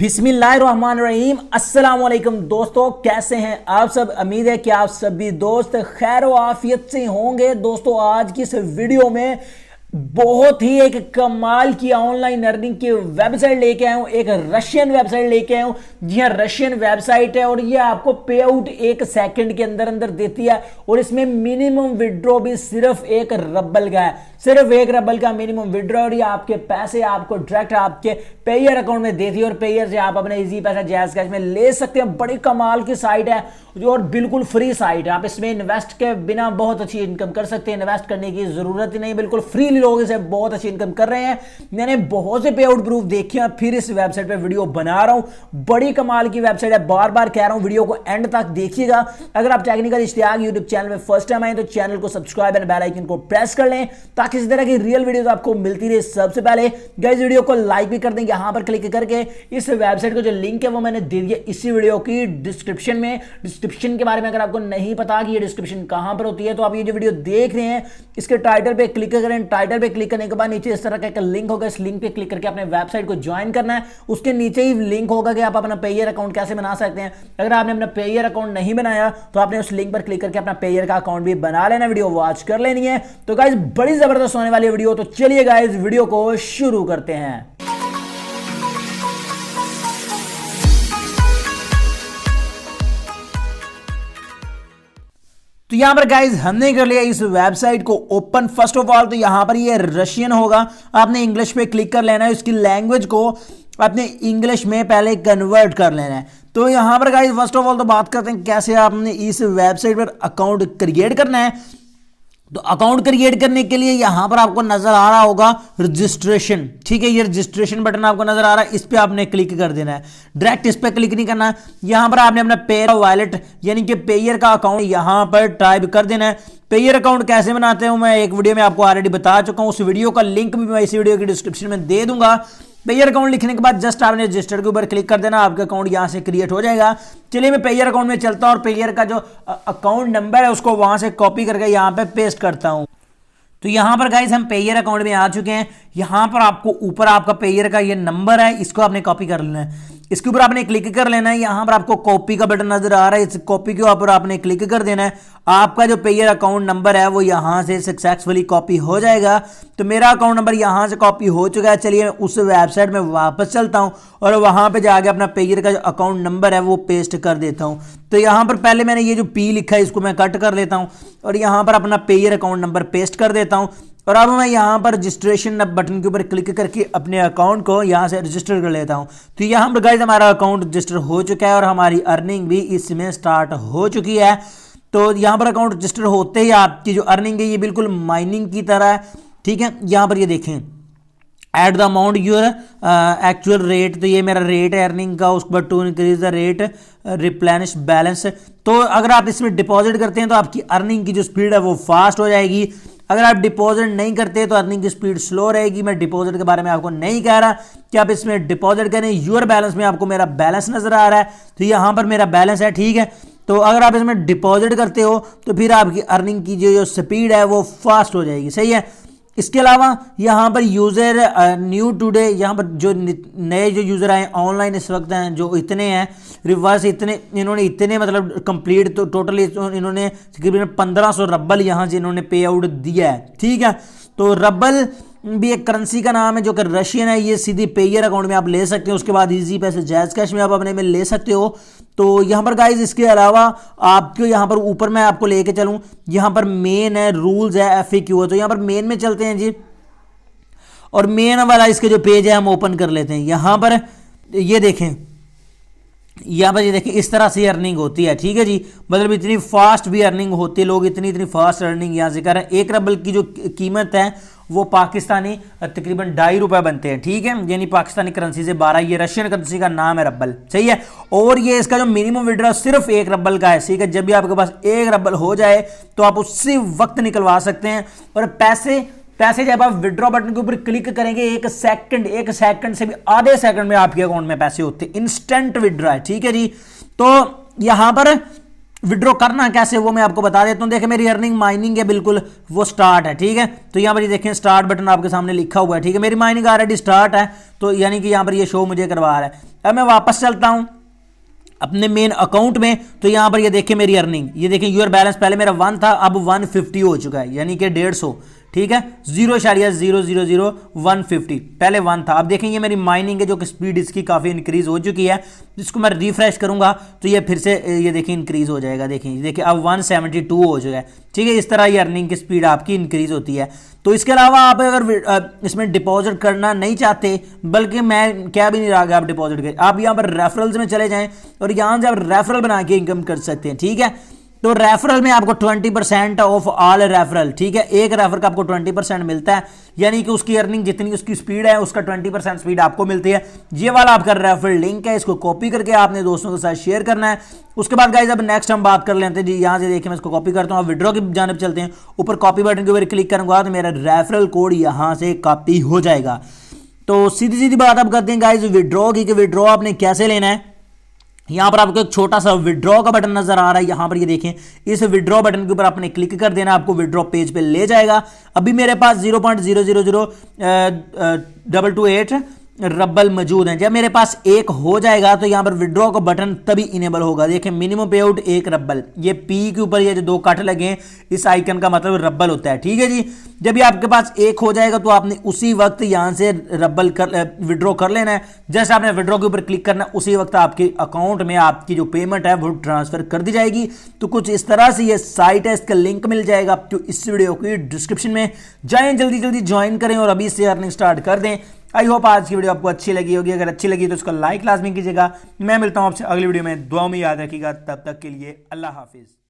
बिस्मिल्लाहिर्रहमानिर्रहीम। अस्सलाम वालेकुम दोस्तों, कैसे हैं आप सब। उम्मीद है कि आप सभी दोस्त खैर व आफियत से होंगे। दोस्तों आज की इस वीडियो में बहुत ही एक कमाल की ऑनलाइन अर्निंग की वेबसाइट लेके आया हूं। एक रशियन वेबसाइट लेके आया हूं। जी हाँ, रशियन वेबसाइट है और ये आपको पे आउट 1 सेकंड के अंदर अंदर देती है और इसमें मिनिमम विड्रॉ भी सिर्फ 1 रबल का है। सिर्फ 1 रबल का मिनिमम विड्रॉ और ये आपके पैसे आपको डायरेक्ट आपके पेयर अकाउंट में देती है और पेयर से आप अपने इजी पैसा जैज कैश में ले सकते हैं। बड़ी कमाल की साइट है और बिल्कुल फ्री साइट है। आप इसमें इन्वेस्ट के बिना बहुत अच्छी इनकम कर सकते हैं। इन्वेस्ट करने की जरूरत ही नहीं, बिल्कुल फ्री लोग इसे बहुत अच्छी इनकम कर रहे हैं। मैंने बहुत से पे आउट प्रूफ देखे हैं, फिर इस वेबसाइट पे वीडियो बना रहा हूं। बड़ी कमाल की वेबसाइट है, बार बार कह रहा हूं वीडियो को एंड तक देखिएगा। अगर आप टेक्निकल इश्तियाक यूट्यूब चैनल में फर्स्ट टाइम आए तो चैनल को सब्सक्राइब एंड बेल आइकन को प्रेस कर लें ताकि इस तरह की रियल वीडियोस आपको मिलती रहे सबसे पहले। गाइस वीडियो को लाइक भी कर दें, यहां पर क्लिक करके इस वेबसाइट का जो लिंक है वो मैंने दे दिया इसी वीडियो की डिस्क्रिप्शन में। डिस्क्रिप्शन के बारे में अगर आपको नहीं पता कि ये डिस्क्रिप्शन कहां पर होती है तो आप ये जो वीडियो देख रहे हैं इसके टाइटल पे क्लिक करें। टाइटल पे क्लिक करने के बाद नीचे इस तरह का एक लिंक होगा, इस लिंक पे क्लिक करके अपने वेबसाइट को ज्वाइन करना है। उसके नीचे ही लिंक होगा कि आप अपना पेयर अकाउंट कैसे बना सकते हैं। अगर आपने अपना पेयर अकाउंट नहीं बनाया तो आपने उस लिंक पर क्लिक करके अपना पेयर का अकाउंट भी बना लेना, वीडियो वॉच कर लेनी है। तो गाइस बड़ी जबरदस्त होने वाली वीडियो, तो चलिए गाइस वीडियो को शुरू करते हैं। तो यहां पर गाइस हमने कर लिया इस वेबसाइट को ओपन। फर्स्ट ऑफ ऑल तो यहां पर ये रशियन होगा, आपने इंग्लिश पे क्लिक कर लेना है। इसकी लैंग्वेज को आपने इंग्लिश में पहले कन्वर्ट कर लेना है। तो यहां पर गाइस फर्स्ट ऑफ ऑल तो बात करते हैं कैसे आपने इस वेबसाइट पर अकाउंट क्रिएट करना है। तो अकाउंट क्रिएट करने के लिए यहां पर आपको नजर आ रहा होगा रजिस्ट्रेशन, ठीक है। ये रजिस्ट्रेशन बटन आपको नजर आ रहा है, इस पे आपने क्लिक कर देना है। डायरेक्ट इस पे क्लिक नहीं करना है। यहां पर आपने अपना पेयर वॉलेट यानी कि पेयर का अकाउंट यहां पर टाइप कर देना है। पेयर अकाउंट कैसे बनाते हैं मैं एक वीडियो में आपको ऑलरेडी बता चुका हूं, उस वीडियो का लिंक भी मैं इसी वीडियो की डिस्क्रिप्शन में दे दूंगा। पेयर अकाउंट लिखने के बाद जस्ट आपने रजिस्टर के ऊपर क्लिक कर देना, आपका अकाउंट यहां से क्रिएट हो जाएगा। चलिए मैं पेयर अकाउंट में चलता हूं और पेयर का जो अकाउंट नंबर है उसको वहां से कॉपी करके यहां पे पेस्ट करता हूं। तो यहां पर गाइस हम पेयर अकाउंट में आ चुके हैं। यहां पर आपको ऊपर आपका पेयर का ये नंबर है, इसको आपने कॉपी कर लेना है। इसके ऊपर आपने क्लिक कर लेना है। यहां पर आपको कॉपी का बटन नजर आ रहा है, इस कॉपी के ऊपर आपने क्लिक कर देना है। आपका जो पेयर अकाउंट नंबर है वो यहां से सक्सेसफुली कॉपी हो जाएगा। तो मेरा अकाउंट नंबर यहां से कॉपी हो चुका है। चलिए मैं उस वेबसाइट में वापस चलता हूं और वहां पे जाके अपना पेयर का जो अकाउंट नंबर है वो पेस्ट कर देता हूं। तो यहां पर पहले मैंने ये जो पी लिखा है इसको मैं कट कर लेता हूं और यहां पर अपना पेयर अकाउंट नंबर पेस्ट कर देता हूं। और अब मैं यहां पर रजिस्ट्रेशन बटन के ऊपर क्लिक करके अपने अकाउंट को यहां से रजिस्टर कर लेता हूं। तो यहां पर गाइस हमारा अकाउंट रजिस्टर हो चुका है और हमारी अर्निंग भी इसमें स्टार्ट हो चुकी है। तो यहां पर अकाउंट रजिस्टर होते ही आपकी जो अर्निंग है ये बिल्कुल माइनिंग की तरह है, ठीक है। यहां पर ये देखें at the amount your actual rate, तो ये मेरा रेट है अर्निंग का। उसके बाद to increase the rate replenish balance. तो अगर आप इसमें डिपॉजिट करते हैं तो आपकी अर्निंग की जो स्पीड है वो फास्ट हो जाएगी। अगर आप डिपॉजिट नहीं करते तो अर्निंग की स्पीड स्लो रहेगी। मैं डिपॉजिट के बारे में आपको नहीं कह रहा कि आप इसमें डिपॉजिट करें। यूर बैलेंस में आपको मेरा बैलेंस नजर आ रहा है, तो यहां पर मेरा बैलेंस है, ठीक है। तो अगर आप इसमें डिपॉजिट करते हो तो फिर आपकी अर्निंग की जो स्पीड है वो फास्ट हो जाएगी, सही है। इसके अलावा यहाँ पर यूज़र न्यू टुडे, यहाँ पर जो नए जो यूज़र आए ऑनलाइन इस वक्त हैं जो इतने हैं रिवर्स, इतने इन्होंने इतने मतलब कंप्लीट तो टोटली इन्होंने तकरीबन 1500 रबल यहाँ से इन्होंने पे आउट दिया है, ठीक है। तो रबल भी एक करेंसी का नाम है जो कि रशियन है। ये सीधी पेयर अकाउंट में आप ले सकते हो, उसके बाद इजी पैसे जैज कैश में आप अपने में ले सकते हो। तो यहाँ पर गाइज इसके अलावा आपको यहाँ पर ऊपर मैं आपको लेके चलूँ, यहाँ पर मेन है, रूल्स है, FAQ है। तो यहाँ पर मेन में चलते हैं जी और मेन वाला इसके जो पेज है हम ओपन कर लेते हैं। यहाँ पर ये देखें, यहाँ पर ये देखें इस तरह से अर्निंग होती है, ठीक है जी। मतलब इतनी फास्ट भी अर्निंग होती है, लोग इतनी फास्ट अर्निंग यहाँ से कर रहे हैं। 1 रबल की जो कीमत है वो पाकिस्तानी तकरीबन ₹2.5 बनते हैं, ठीक है। यानी पाकिस्तानी करेंसी से 12, ये रशियन करेंसी का नाम है रबल, सही है। और ये इसका जो मिनिमम विड्रॉ सिर्फ 1 रबल का है, ठीक है। जब भी आपके पास 1 रबल हो जाए तो आप उसी वक्त निकलवा सकते हैं। और पैसे जब आप विड्रॉ बटन के ऊपर क्लिक करेंगे 1 सेकंड से भी आधे सेकंड में आपके अकाउंट में पैसे होते हैं। इंस्टेंट विड्रॉ है, ठीक है जी। तो यहां पर विड्रॉ करना कैसे वो मैं आपको बता देता हूं। देखिए मेरी अर्निंग माइनिंग है, बिल्कुल वो स्टार्ट है, ठीक है। तो यहां पर ये देखें स्टार्ट बटन आपके सामने लिखा हुआ है, ठीक है। मेरी माइनिंग ऑलरेडी स्टार्ट है, तो यानी कि यहां पर ये शो मुझे करवा रहा है। अब मैं वापस चलता हूं अपने मेन अकाउंट में, तो यहां पर ये देखिए मेरी अर्निंग, ये देखिए यूर बैलेंस पहले मेरा 1 था, अब 150 हो चुका है, यानी कि 150, ठीक है, 0.0000150, पहले 1 था। अब देखें ये मेरी माइनिंग है जो कि स्पीड इसकी काफ़ी इंक्रीज हो चुकी है, इसको मैं रिफ्रेश करूंगा तो ये फिर से ये देखिए इंक्रीज हो जाएगा, देखिए अब 172 हो चुका है, ठीक है। इस तरह ये अर्निंग की स्पीड आपकी इंक्रीज होती है। तो इसके अलावा आप अगर इसमें डिपॉजिट करना नहीं चाहते, बल्कि मैं क्या भी नहीं रहा कि आप डिपॉजिट करें, आप यहाँ पर रेफरल्स में चले जाएं और यहाँ से आप रेफरल बना के इनकम कर सकते हैं, ठीक है। तो रेफरल में आपको 20% ऑफ ऑल रेफरल, ठीक है, एक रेफर का आपको 20% मिलता है, यानी कि उसकी अर्निंग जितनी उसकी स्पीड है उसका 20% स्पीड आपको मिलती है। ये वाला आपका रेफरल लिंक है, इसको कॉपी करके आपने दोस्तों के साथ शेयर करना है। उसके बाद गाइस अब नेक्स्ट हम बात कर लेते हैं जी, यहाँ से देखिए मैं इसको कॉपी करता हूँ, विड्रॉ की जानिब चलते हैं। ऊपर कॉपी बटन के ऊपर क्लिक करूंगा तो मेरा रेफरल कोड यहाँ से कॉपी हो जाएगा। तो सीधी सीधी बात आप करते हैं गाइस विड्रॉ की, विड्रॉ आपने कैसे लेना है। यहां पर आपको एक छोटा सा विड्रॉ का बटन नजर आ रहा है, यहां पर ये देखें, इस विड्रॉ बटन के ऊपर आपने क्लिक कर देना, आपको विड्रॉ पेज पे ले जाएगा। अभी मेरे पास 0.000228 रब्बल मौजूद हैं। जब मेरे पास 1 हो जाएगा तो यहां पर विड्रॉ का बटन तभी इनेबल होगा। देखिए मिनिमम पे आउट 1 रब्बल, ये पी के ऊपर ये जो 2 कट लगे हैं इस आइकन का मतलब रब्बल होता है, ठीक है जी। जब ये आपके पास 1 हो जाएगा तो आपने उसी वक्त यहां से रब्बल कर विड्रॉ कर लेना है। जैसे आपने विड्रॉ के ऊपर क्लिक करना है उसी वक्त आपके अकाउंट में आपकी जो पेमेंट है वो ट्रांसफर कर दी जाएगी। तो कुछ इस तरह से ये साइट है, इसका लिंक मिल जाएगा आपको इस वीडियो की डिस्क्रिप्शन में, जाएं जल्दी जल्दी ज्वाइन करें और अभी से अर्निंग स्टार्ट कर दें। आई होप आज की वीडियो आपको अच्छी लगी होगी, अगर अच्छी लगी तो उसको लाइक लाजमी कीजिएगा। मैं मिलता हूं आपसे अगली वीडियो में, दुआ में याद रखिएगा, तब तक के लिए अल्लाह हाफिज।